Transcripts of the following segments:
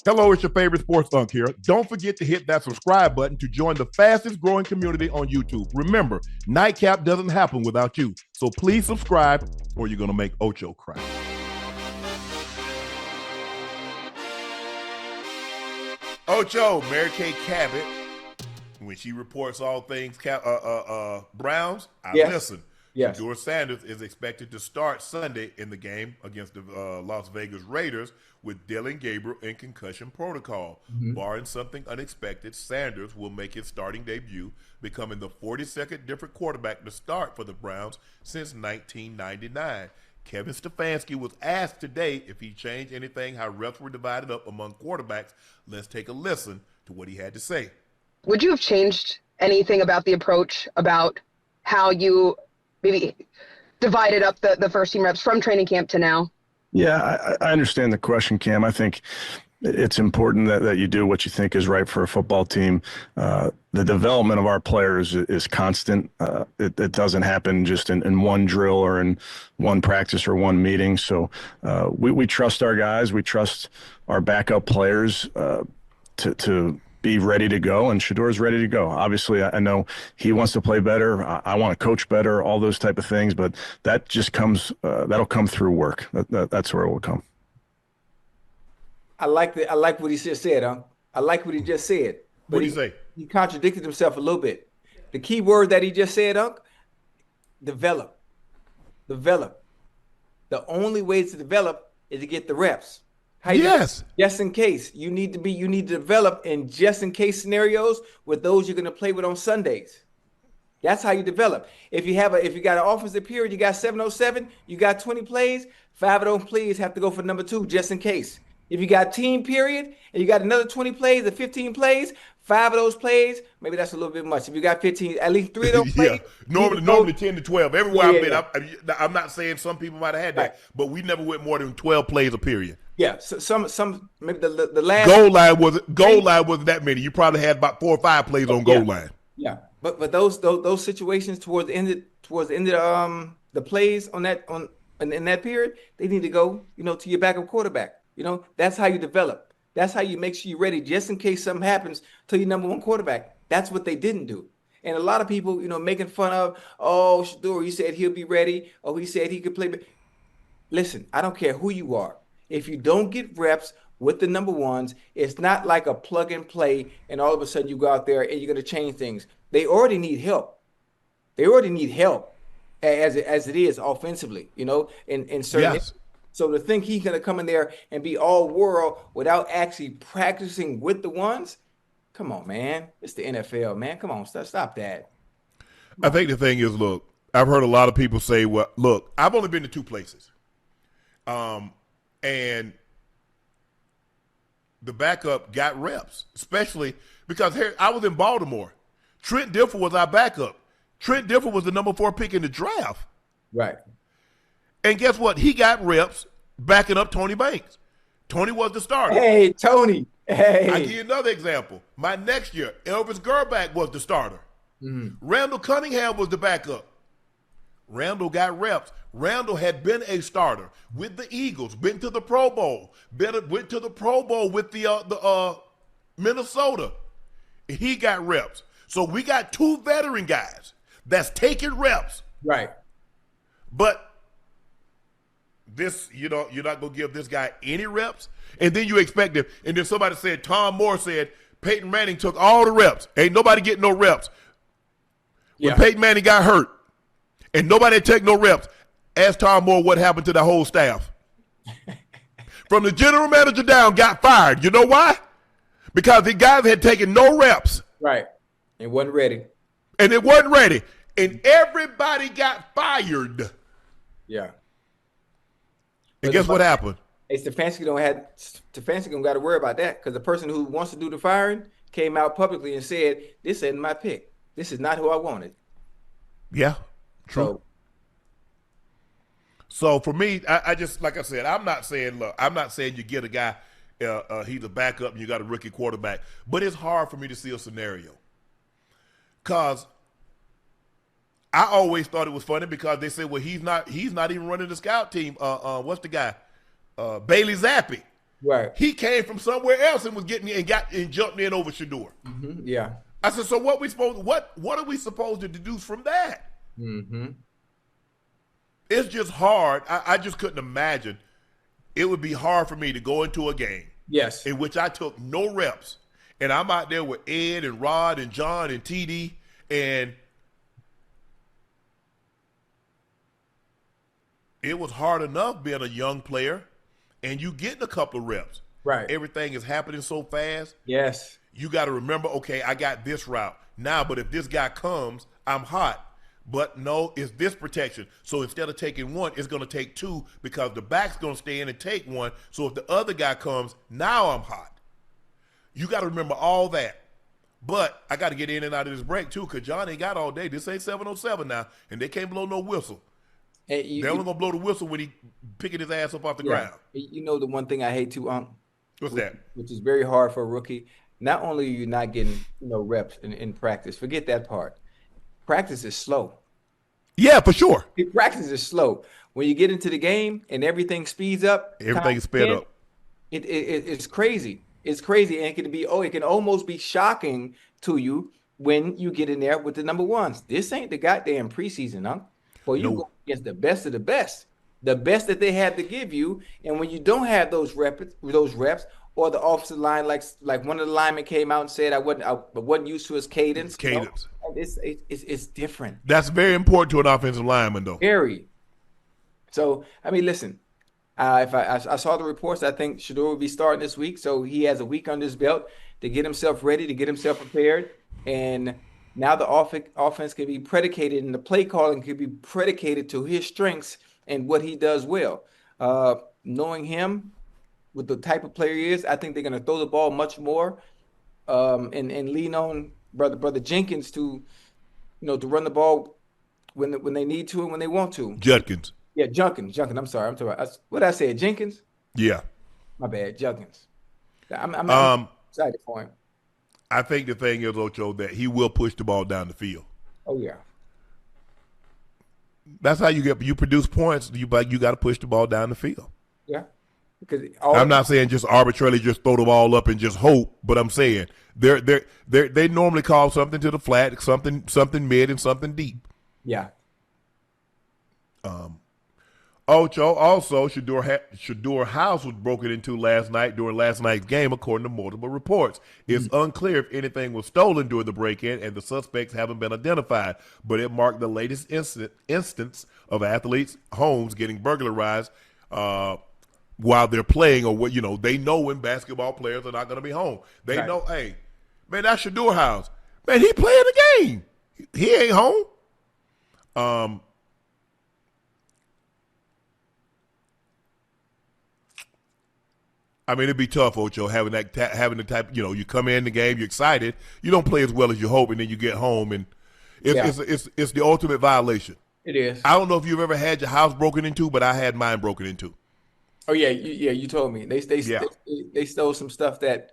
Hello, it's your favorite sports Unc here. Don't forget to hit that subscribe button to join the fastest growing community on YouTube. Remember, Nightcap doesn't happen without you. So please subscribe or you're going to make Ocho cry. Ocho, Mary Kay Cabot, when she reports all things Browns, I listen. Yes. Shedeur Sanders is expected to start Sunday in the game against the Las Vegas Raiders with Dillon Gabriel in concussion protocol. Mm-hmm. Barring something unexpected, Sanders will make his starting debut, becoming the 42nd different quarterback to start for the Browns since 1999. Kevin Stefanski was asked today if he changed anything, how reps were divided up among quarterbacks. Let's take a listen to what he had to say. Would you have changed anything about the approach, about how you maybe divided up the first team reps from training camp to now? Yeah, I understand the question, Cam. I think it's important that you do what you think is right for a football team. The development of our players is constant. It doesn't happen just in one drill or in one practice or one meeting. So we trust our guys. We trust our backup players to be ready to go, and Shedeur's ready to go. Obviously, I know he wants to play better. I want to coach better, all those type of things, but that just comes, that'll come through work. That's where it will come. I like what he just said, huh? I like what he just said. What did he say? He contradicted himself a little bit. The key word that he just said, Unc, develop. Develop. The only way to develop is to get the reps. Yes. Just in case. You need to develop in just in case scenarios with those you're going to play with on Sundays. That's how you develop. If you got an offensive period, you got 707, you got 20 plays, 5 of those plays have to go for number 2 just in case. If you got team period and you got another 20 plays or 15 plays, 5 of those plays, maybe that's a little bit much. If you got 15, at least 3 of those plays. Normally 10 to 12. Everywhere I've been, I'm not saying some people might have had that, but we never went more than 12 plays a period. Yeah, so some maybe the last goal line wasn't that many. You probably had about 4 or 5 plays on goal line. Yeah, but those situations towards the end of the plays in that period, they need to go to your backup quarterback. That's how you develop. That's how you make sure you're ready just in case something happens to your number 1 quarterback. That's what they didn't do. And a lot of people, making fun of, oh, Shedeur, he said he'll be ready. Oh, he said he could play. Listen, I don't care who you are. If you don't get reps with the number 1s, it's not like a plug and play and all of a sudden you go out there and you're going to change things. They already need help. They already need help as it is offensively, in certain. Yes. So to think he's going to come in there and be all world without actually practicing with the ones, come on, man. It's the NFL, man. Come on, stop that. I think the thing is, look, I've heard a lot of people say, well, look, I've only been to 2 places. And the backup got reps, especially because here I was in Baltimore. Trent Dilfer was our backup. Trent Dilfer was the number 4 pick in the draft. Right. And guess what? He got reps backing up Tony Banks. Tony was the starter. Hey, Tony. Hey. I'll give you another example. My next year, Elvis Gerback was the starter. Mm-hmm. Randall Cunningham was the backup. Randall got reps. Randall had been a starter with the Eagles, been to the Pro Bowl, went to the Pro Bowl with the Minnesota. He got reps. So we got 2 veteran guys that's taking reps. Right. But this, you're not going to give this guy any reps? And then you expect him. And then somebody said, Tom Moore said, Peyton Manning took all the reps. Ain't nobody getting no reps. When Peyton Manning got hurt and nobody had taken no reps, ask Tom Moore what happened to the whole staff. From the general manager down, got fired. You know why? Because the guys had taken no reps. Right. It wasn't ready. And it wasn't ready. And everybody got fired. Yeah. And guess what happened? Hey, Stefanski don't got to worry about that because the person who wants to do the firing came out publicly and said, this isn't my pick. This is not who I wanted. Yeah, true. So for me, I just, like I said, I'm not saying you get a guy, he's a backup and you got a rookie quarterback, but it's hard for me to see a scenario. Because I always thought it was funny because they said, well, he's not even running the scout team. What's the guy? Bailey Zappi. Right. He came from somewhere else and was getting and jumped in over Shedeur. Yeah. I said, so what are we supposed to deduce from that? It's just hard. I just couldn't imagine. It would be hard for me to go into a game Yes. in which I took no reps, and I'm out there with Ed and Rod and John and TD, and it was hard enough being a young player, and you getting a couple of reps. Right. Everything is happening so fast. Yes. You got to remember, okay, I got this route now, but if this guy comes, I'm hot. But no, it's this protection. So instead of taking one, it's going to take two because the back's going to stay in and take one. So if the other guy comes, now I'm hot. You got to remember all that. But I got to get in and out of this break too because John ain't got all day. This ain't 7:07 now, and they can't blow no whistle. They're only going to blow the whistle when he picking his ass up off the ground. You know the one thing I hate too, Unc? What's that? Which is very hard for a rookie. Not only are you not getting reps in practice, forget that part. Practice is slow. Yeah, for sure. Practice is slow. When you get into the game and everything speeds up, everything is sped up. It's crazy. It's crazy, and it can almost be shocking to you when you get in there with the number ones. This ain't the goddamn preseason, huh? Well, you go against the best of the best that they have to give you, and when you don't have those reps, or the offensive line, like one of the linemen came out and said, I wasn't used to his cadence. Cadence. It's different. That's very important to an offensive lineman, though. Very. So I mean, listen. If I saw the reports, I think Shedeur will be starting this week, so he has a week under his belt to get himself ready, to get himself prepared, and now the offense can be predicated, and the play calling can be predicated to his strengths and what he does well. Knowing him, with the type of player he is, I think they're going to throw the ball much more, and lean on brother Jenkins to run the ball when they need to and when they want to. Judkins. Yeah, Junkins. I'm sorry. I'm talking about what I said. Jenkins. Yeah. My bad. Junkins. I'm excited for him. I think the thing is, Ocho, that he will push the ball down the field. Oh yeah. That's how you produce points. You got to push the ball down the field. Yeah. Because I'm not saying just arbitrarily just throw the ball up and just hope, but I'm saying they normally call something to the flat, something mid, and something deep. Yeah. Ocho, also, Shedeur house was broken into last night during last night's game, according to multiple reports. It's unclear if anything was stolen during the break-in, and the suspects haven't been identified. But it marked the latest instance of athletes' homes getting burglarized while they're playing, or what they know when basketball players are not going to be home. They know, hey, man, that's Shedeur house. Man, he playing the game. He ain't home. I mean, it'd be tough, Ocho, having the type, you come in the game, you're excited, you don't play as well as you hope, and then you get home, and it's the ultimate violation. It is. I don't know if you've ever had your house broken into, but I had mine broken into. Oh yeah, you told me they stole some stuff that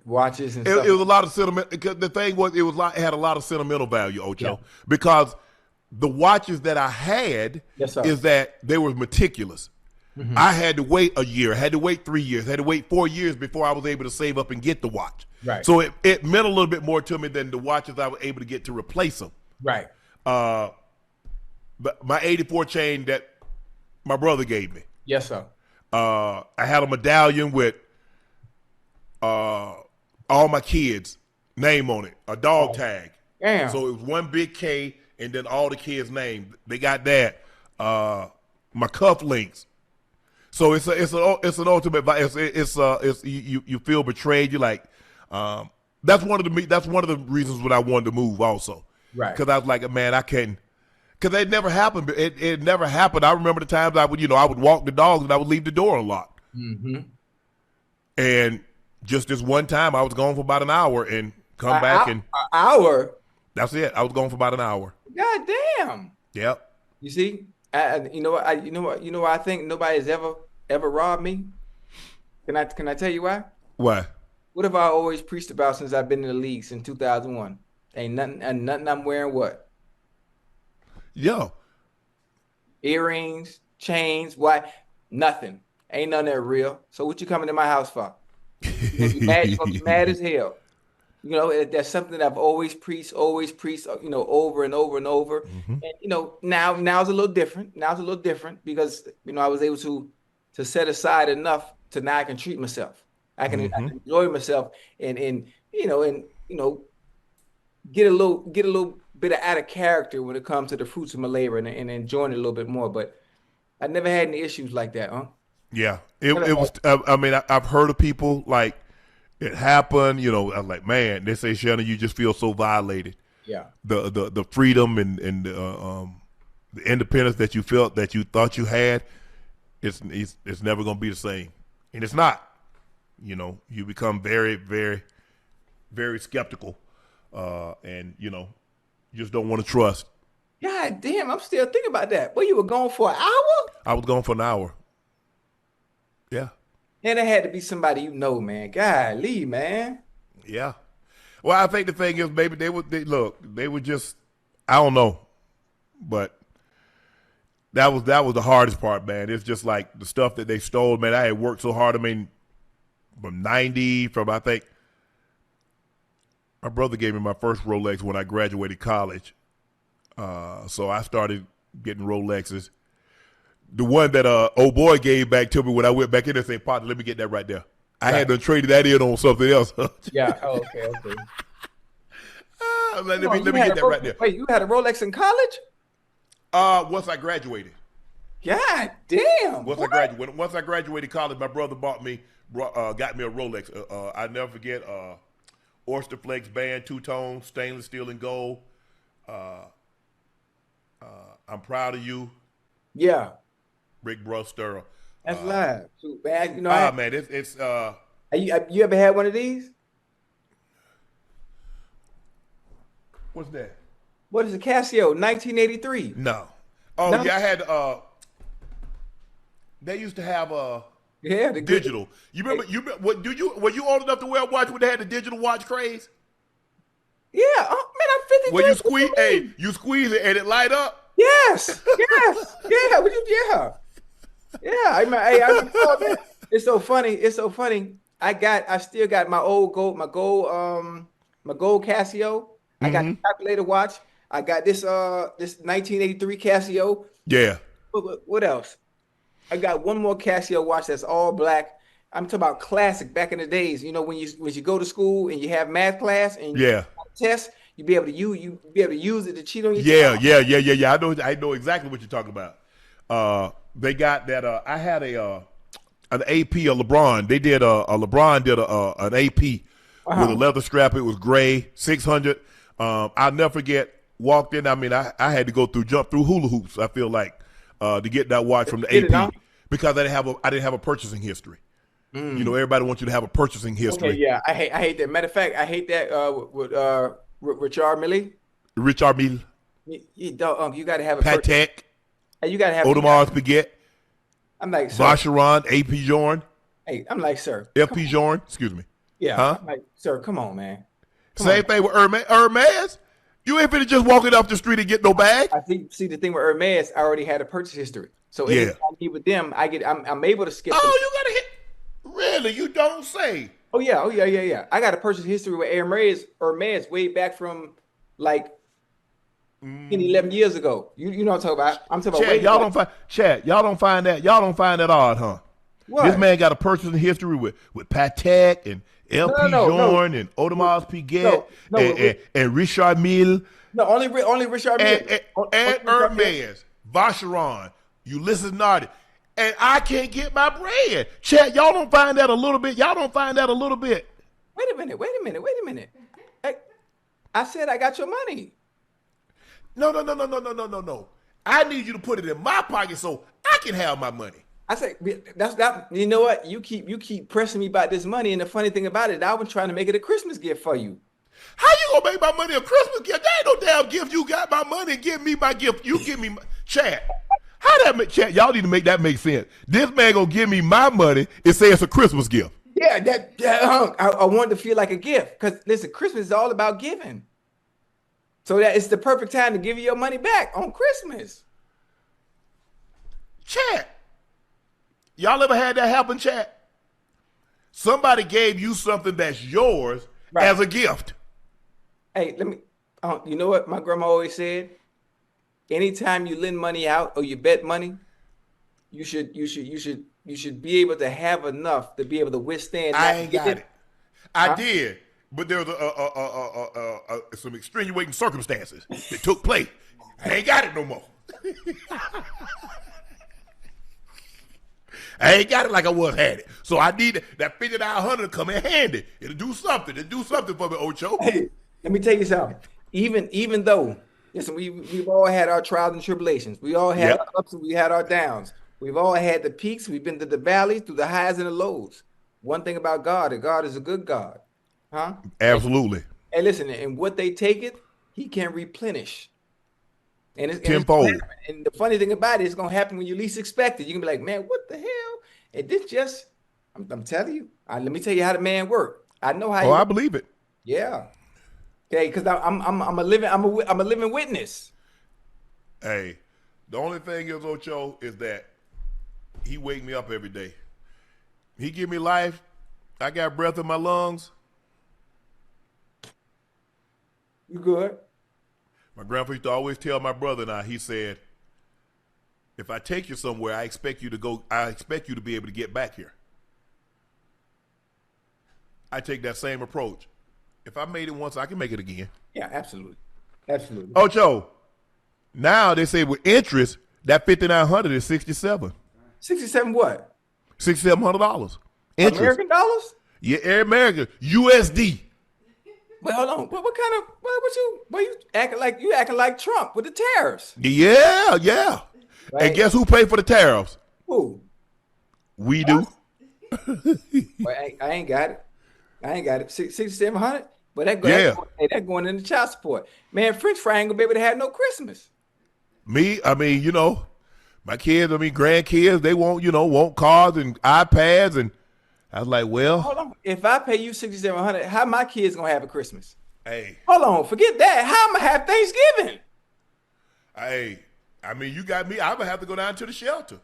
watches and stuff. It was a lot of sentiment. The thing was, it had a lot of sentimental value, Ocho, because the watches that I had is that they were meticulous. Mm-hmm. I had to wait a year, had to wait 3 years, had to wait 4 years before I was able to save up and get the watch. Right. So it meant a little bit more to me than the watches I was able to get to replace them. Right. But my 84 chain that my brother gave me. Yes, sir. I had a medallion with all my kids' name on it, a dog tag. Damn. So it was one big K and then all the kids' names. They got that. My cuff links. So it's an ultimate. You feel betrayed. You're like, that's one of the reasons when I wanted to move also. Right. Because I was like, man, I can't. Because it never happened. It never happened. I remember the times I would walk the dogs and I would leave the door unlocked. Mm-hmm. And just this one time, I was gone for about an hour and come back and an hour. That's it. I was gone for about an hour. God damn. Yep. You see. You know what? I think nobody has ever robbed me. Can I tell you why? Why? What have I always preached about since I've been in the league since 2001? Ain't nothing I'm wearing. What? Yo. Earrings, chains. Why? Nothing. Ain't none of that real. So what you coming to my house for? You're gonna be mad as hell. You know, that's something that I've always preached, you know, over and over and over. And you know, now's a little different. Now's a little different because you know I was able to set aside enough to now I can treat myself. I can enjoy myself and you know get a little bit of out of character when it comes to the fruits of my labor and enjoying it a little bit more. But I never had any issues like that, huh? Yeah, it was. I mean, I've heard of people like it happened. You know, I'm like, man, they say, Shannon, you just feel so violated. Yeah. The freedom and the independence that you felt that you thought you had, it's never gonna be the same, and it's not. You know, you become very, very, very skeptical, and you know, you just don't want to trust. God damn, I'm still thinking about that. Well, you were gone for an hour? I was gone for an hour. Yeah. And it had to be somebody you know, man. Golly, man. Yeah. Well, I think the thing is, maybe they were just, I don't know, but that was the hardest part, man. It's just like the stuff that they stole, man. I had worked so hard. I mean, I think my brother gave me my first Rolex when I graduated college. So I started getting Rolexes. The one that old boy gave back to me when I went back in there, saying, "Partner, let me get that right there." I had to trade that in on something else. Yeah. Oh, okay. Let me get that right there. Wait, you had a Rolex in college? Once I graduated. God damn. Once I graduated college, my brother got me a Rolex. I never forget. Oyster Flex band, two-tone, stainless steel and gold. I'm proud of you. Yeah. Rick Bruster. That's live. Too bad, you know. Man, it's you ever had one of these? What's that? What is a Casio 1983? No. Oh no? Yeah, I had they used to have the digital. You remember were you old enough to wear a watch when they had the digital watch craze? Yeah, man, I'm 53. When you squeeze it and it light up? Yes. Yeah. I recall that. It's so funny. I still got my gold Casio. I got the calculator watch. I got this 1983 Casio. Yeah. What else? I got one more Casio watch that's all black. I'm talking about classic back in the days. You know, when you go to school and you have math class and you have a test, you be able to use it to cheat on your test. Yeah. I know exactly what you're talking about. They got that. I had an AP, a LeBron. They did LeBron did an AP with a leather strap. It was gray, 600. I'll never forget. Walked in. I mean, I had to jump through hula hoops. I feel like to get that watch from the AP because I didn't have a purchasing history. You know, everybody wants you to have a purchasing history. Okay, yeah, I hate that. Matter of fact, I hate that with Richard Mille. Richard Mille. You got to have a Patek. You got to have Audemars Piguet. I'm like, sir. Vacheron, AP Jorn. Hey, I'm like, sir. FP Jorn. Excuse me. Yeah. Huh? I'm like, sir, come on, man. Same thing with Hermes. You ain't finna just walking off the street and get no bag. I see the thing with Hermes, I already had a purchase history. So anytime I meet with them, I'm able to skip. Oh, you gotta hit. Really? You don't say. Oh yeah. I got a purchase history with Hermes way back from like 11 years ago. You know what I'm talking about? I'm talking Chad, about y'all don't find that odd, huh? What? This man got a purchasing history with Patek and LP Jorn and Audemars Piguet and Richard Mille. No, only Richard Mille. And Hermes, Vacheron, Ulysses Nardi. And I can't get my bread. Chad, y'all don't find that a little bit? Y'all don't find that a little bit? Wait a minute. Hey, I said I got your money. No. I need you to put it in my pocket so I can have my money. I say that's that. You know what? You keep pressing me about this money, and the funny thing about it, I was trying to make it a Christmas gift for you. How you gonna make my money a Christmas gift? That ain't no damn gift. You got my money and give me my gift. You give me Chad. How that make Chad? Y'all need to make that make sense. This man gonna give me my money and say it's a Christmas gift. Yeah, I wanted to feel like a gift because listen, Christmas is all about giving. So that it's the perfect time to give you your money back on Christmas. Chad, Y'all ever had that happen, Chad? Somebody gave you something that's yours as a gift. Hey, let me. You know what my grandma always said? Anytime you lend money out or you bet money, you should be able to have enough to be able to withstand. I ain't got it. I did, but there was some extenuating circumstances that took place. I ain't got it no more. I ain't got it like I had it. So I need that 5,900 to come in handy. It'll do something. It'll do something for me, Ocho. Hey, let me tell you something. Even though, listen, we've all had our trials and tribulations. We all had our ups and we had our downs. We've all had the peaks. We've been to the valleys, through the highs and the lows. One thing about God, that God is a good God. Huh? Absolutely. Hey, listen, and what they take it, he can replenish. And it's tenfold. And the funny thing about it, it's gonna happen when you least expect it. You can be like, man, what the hell? And this just, I'm telling you. Let me tell you how the man worked. I know how. I believe it. Yeah. Okay, because I'm a living witness. Hey, the only thing is, Ocho, is that he wake me up every day. He give me life. I got breath in my lungs. You good? My grandpa used to always tell my brother and I, he said, if I take you somewhere, I expect you to be able to get back here. I take that same approach. If I made it once, I can make it again. Yeah, absolutely. Absolutely. Ocho, now they say with interest, that 5,900 is 67. 67 what? $6,700. Interest. American dollars? Yeah, American. USD. But hold on. What kind of what you acting like Trump with the tariffs? Yeah. Right. And guess who paid for the tariffs? Who? We do. Well, I ain't got it. 6,700. But that going into child support. Man, French fry ain't gonna be able to have no Christmas. Me, I mean, my kids, grandkids, they want cars and iPads, and I was like, well, hold on. If I pay you 6,700, how my kids gonna have a Christmas? Hey, hold on, forget that. How am I have Thanksgiving? Hey, you got me. I'm gonna have to go down to the shelter.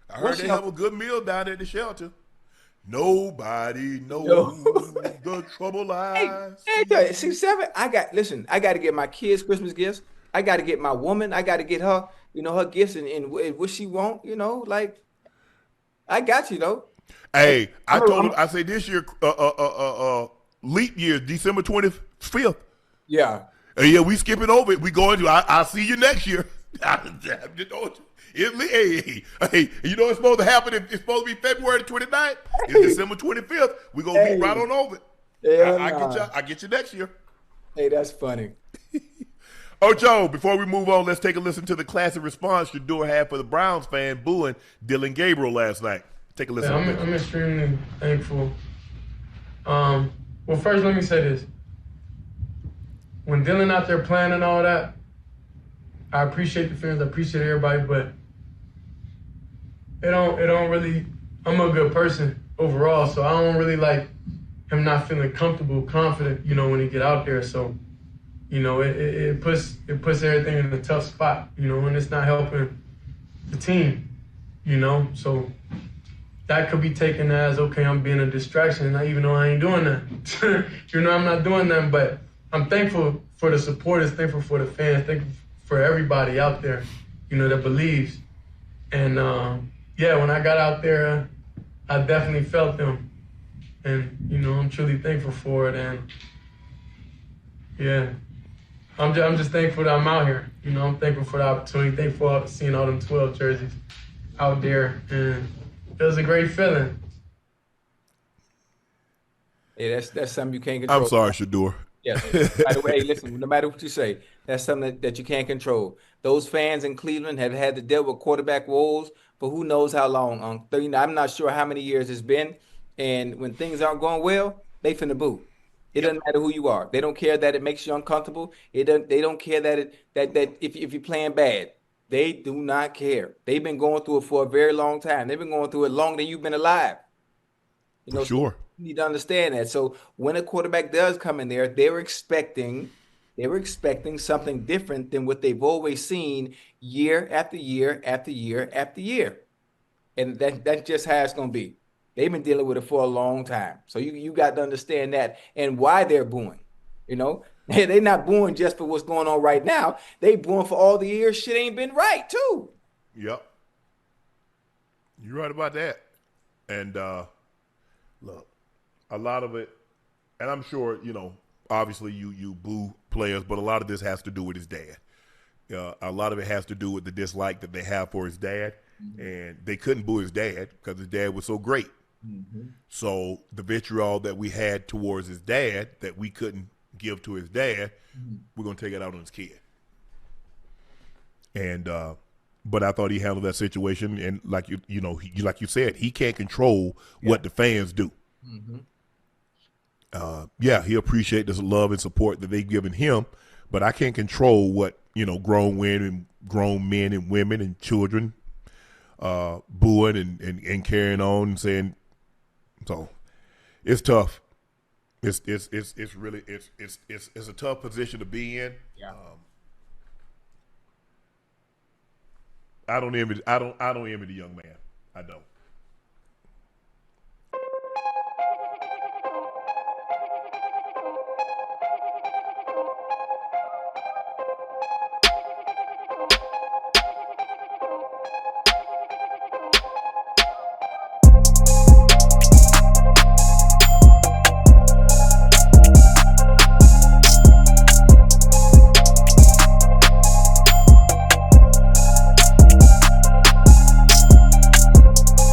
I heard they have a good meal down at the shelter. Nobody knows the trouble I see. Hey, 6,700. I got to get my kids Christmas gifts. I got to get my woman. I got to get her, her gifts and what she want. Like I got you though. Hey, I told him. I say this year, leap year, December 25th. Yeah. Yeah, we skipping over it. We going to. I'll see you next year. Hey, it's supposed to happen. It's supposed to be February 29th. It's December 25th. We're going to be right on over it. I get you next year. Hey, that's funny. Ocho, before we move on, let's take a listen to the classic response Shedeur had for the Browns fan booing Dillon Gabriel last night. Take a listen. I'm extremely thankful. Well, first, let me say this. When Dillon out there playing and all that, I appreciate the fans, I appreciate everybody, but it don't really, I'm a good person overall, so I don't really like him not feeling comfortable, confident, when he get out there. So, it puts everything in a tough spot, and it's not helping the team, so that could be taken as, okay, I'm being a distraction, even though I ain't doing that. I'm not doing that, but I'm thankful for the supporters, thankful for the fans, thankful for everybody out there, that believes. And when I got out there, I definitely felt them. And, I'm truly thankful for it. And yeah, I'm just thankful that I'm out here. I'm thankful for the opportunity, thankful for seeing all them 12 jerseys out there. And it was a great feeling. Yeah, that's something you can't control. I'm sorry, Shedeur. Yes. By the way, listen, no matter what you say, that's something that you can't control. Those fans in Cleveland have had to deal with quarterback woes for who knows how long. I'm not sure how many years it's been. And when things aren't going well, they finna boo. It doesn't matter who you are. They don't care that it makes you uncomfortable. They don't care that if you're playing bad. They do not care. They've been going through it for a very long time. They've been going through it longer than you've been alive. For sure. So you need to understand that. So when a quarterback does come in there, they were expecting something different than what they've always seen year after year after year after year. And that's just how it's going to be. They've been dealing with it for a long time. So you got to understand that and why they're booing. You know, they're not booing just for what's going on right now. They booing for all the years shit ain't been right too. Yep. You're right about that. And look, a lot of it, and I'm sure, you know, obviously you boo players, but a lot of this has to do with his dad. A lot of it has to do with the dislike that they have for his dad. Mm-hmm. And they couldn't boo his dad because his dad was so great. Mm-hmm. So the vitriol that we had towards his dad that we couldn't give to his dad, mm-hmm. we're going to take it out on his kid. And but I thought he handled that situation, and like like you said, he can't control what the fans do. Mm-hmm. He appreciate this love and support that they've given him, but I can't control what grown men and women and children booing and carrying on and saying. So it's tough. It's really a tough position to be in. Yeah. I don't envy the young man. I don't.